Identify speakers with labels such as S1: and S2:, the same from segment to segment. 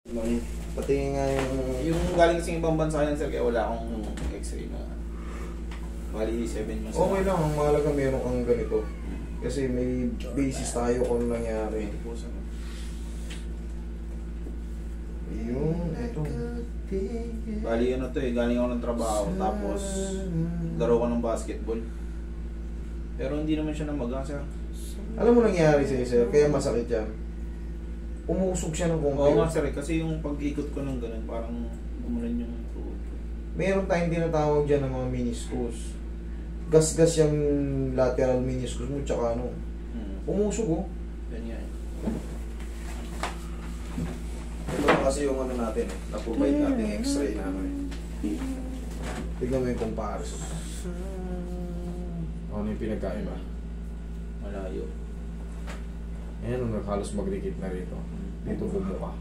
S1: Pati nga
S2: yung galing kasing ibang bansa yan, sir, kaya wala akong x-ray na bali 7 months.
S1: okay lang, ang mahalaga meron kang ganito. Kasi may basis tayo kung nangyari. Yun, eto.
S2: Bali ano to eh, galing ako ng trabaho, tapos laro ko ng basketball. Pero hindi naman siya namaga, sir.
S1: Alam mo nangyari sa'yo, sir, kaya masakit yan. Umusog siya ng konti.
S2: Oo nga, sir, kasi yung pag-ikot ko ng ganun, parang umulan yung tuhod ko.
S1: Meron tayong tinatawag dyan ng mga meniscus. Gas-gas yung lateral meniscus mo, tsaka ano. Umusog, oh.
S2: Ganyan.
S1: Ito na kasi yung ano natin, na-provide natin x-ray na ano eh. Tignan mo yung comparison. Ano yung pinagkaiba?
S2: Malayo.
S1: Ayan, halos magdikit na rito. Dito bumuka.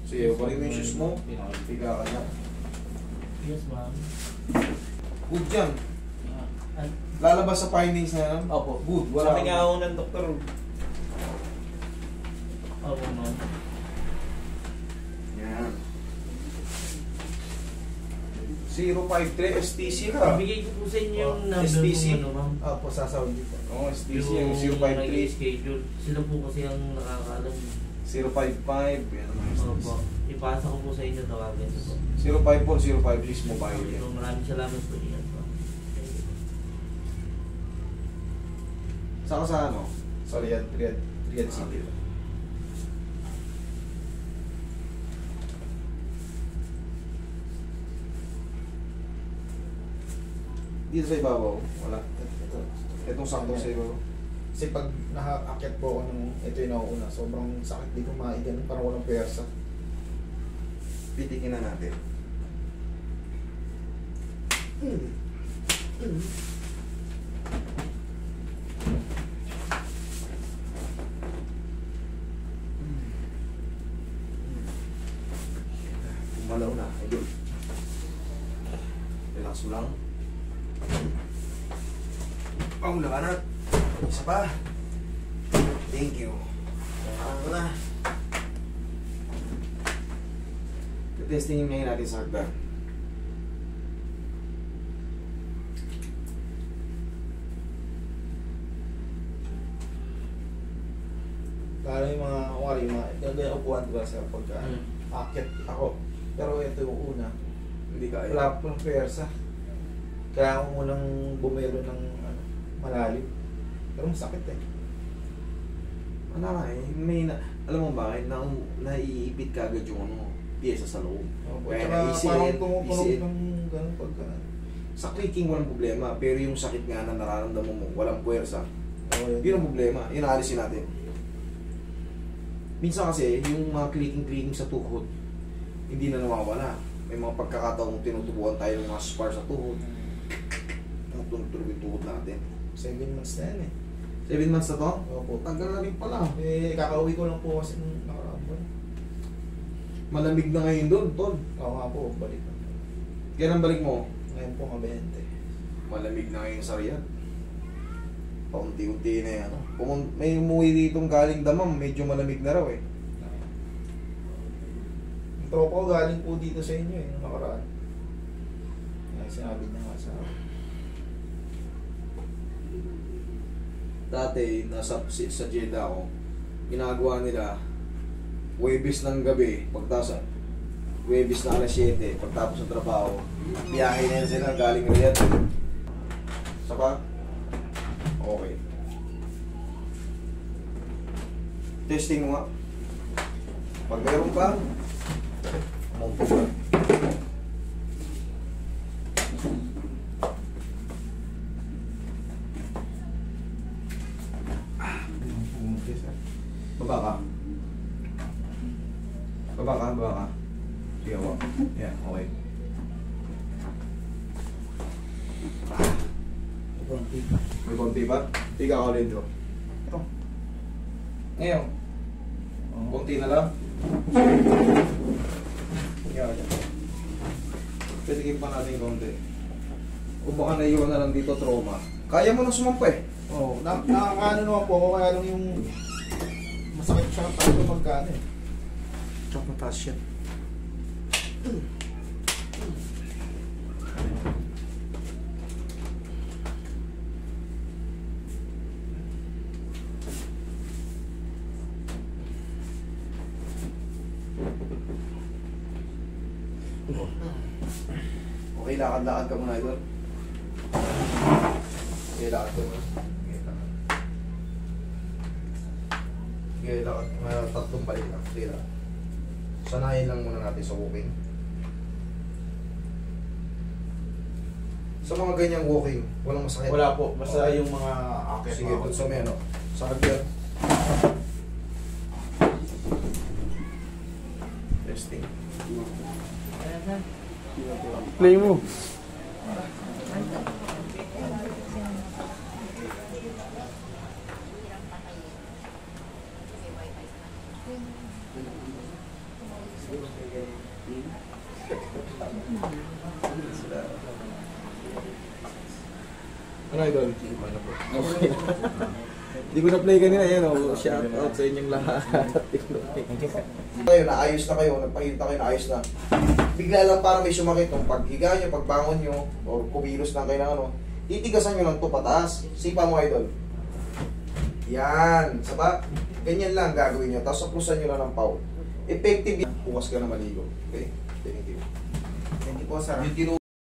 S1: Sige, kunin mo yung shoes mo. Higa ka dyan.
S3: Yes, ma'am.
S1: Good dyan. Lalabas sa findings na yan?
S2: Opo.
S1: Good.
S2: Sabi nga ako ng doktor.
S3: Opo, ma'am.
S1: Yan. 053 STC ka.
S3: Ibigay ko po sa inyo yung number
S1: STC.
S3: kung ano, ma'am.
S1: Opo, sasawag dito. Oo, STC
S3: Yung
S1: yung 053.
S3: schedule. Sila po kasi ang nakakaalam.
S1: 055. Yan ang STC.
S3: Opo. Ipasa ko po sa inyo, tawagan ko po.
S1: 054, 056 mobile yan.
S3: So, maraming salamat po niyan po.
S1: Saka sa ano? Sa Riyadh City. Dito sa ibabaw, wala. Itong sakto sa ibabaw.
S4: Kasi pag nakaakyat po ako ng ito yung nauuna, sobrang sakit, di ko maigan, parang walang pwersa.
S1: Pitikin na natin. Malaw na, idol. Relax mo lang. Paula ka na. Isa pa. Thank you. Ano na. Testingin ngayon natin sa hagdan.
S4: Lalo yung mga, kumari, yung mga, yung upuan ko sa pagka akyat ako. Pero ito yung una,
S1: Hindi kaya.
S4: wala pong pwersa. Kaya ako munang bumelo ng ano, malalim. Pero masakit eh.
S1: Ano nga eh, alam mo bakit? Naiipit ka agad yung ano, pyesa sa loob. Kaya
S4: Tsaka parang tumutunog ng gano'n pagka.
S1: Sa clicking walang problema, pero yung sakit nga na nararamdaman mo, walang puwersa.
S4: Oh,
S1: Yun ang problema, yun alisin natin. Minsan kasi, yung mga clicking sa tuhod, hindi na nawawala. May mga pagkakataong tinutubuan tayo ng mga spar sa tuhod. Tunog-tunog yung tuhod natin.
S4: 7 months na yan eh.
S1: 7 months na to?
S4: Opo.
S1: Tagal na rin pala.
S4: Kakauwi ko lang po kasi nung nakaraang buwan.
S1: Malamig na ngayon doon, Tol.
S4: Oo nga po, balik na.
S1: Kailan balik mo?
S4: Ngayon po nga 20.
S1: Malamig na ngayon sa Riyadh. Paunti-unti na yan. Kung may umuwi ditong galing Damam, medyo malamig na raw eh.
S4: Yung tropa ko galing po dito sa inyo eh, nung nakaraan. Kaya sinabi niya nga sa akin.
S1: Dati, sa Jeddah ako, ginagawa nila, Huwebes ng gabi, pagtapos, Huwebes na alas 7, pagtapos ng trabaho, biyahe na yan sila galing Riyadh. Saka? Okay. Testing mo nga. Pag meron pa, mumpo ka. Baba ka. Baba ka. Sige, wak. Yan, okay. May konti pa? Tiga ka ulit bro. Ito. Ngayon. Konti na lang. Yan. Pwede pa natin yung konti. O baka naiwan na lang dito trauma. Kaya mo nang sumampa eh.
S4: Oo, nakakaano naman po ako, kaya lang yung masakit Tsaka tayo magkano eh.
S2: Tsaka mataas yan.
S1: Okay, lakad-lakad ka muna, idol. Okay, lakad ka muna. Okay, lakad. Okay, lakad. Mga tatlong balik lang. Okay, lakad. Sanayin lang muna natin sa walking. Sa mga ganyang walking, walang masakit.
S4: Wala po, basta
S1: Okay.
S4: yung mga akit.
S1: Sige, dun sa may ano. Sa hagyan. Resting.
S2: Play mo.
S1: Ano, idol? Okay. Hindi ko na-play kanina, yan o. Shout out sa inyong lahat. Kayo, naayos na kayo, nagpakita kayo, naayos na. Bigla lang parang may sumakit nung paghiga nyo, pagbangon nyo, o kumilos lang kayo ng ano, titigasan nyo lang ito pataas. Sipa mo, idol. Yan. Saba, ganyan lang gagawin nyo. Tapos aplusan nyo lang ng power. Effective. Bukas ka na maligo. Okay? Thank you.
S4: Thank you po, sir.
S1: Yung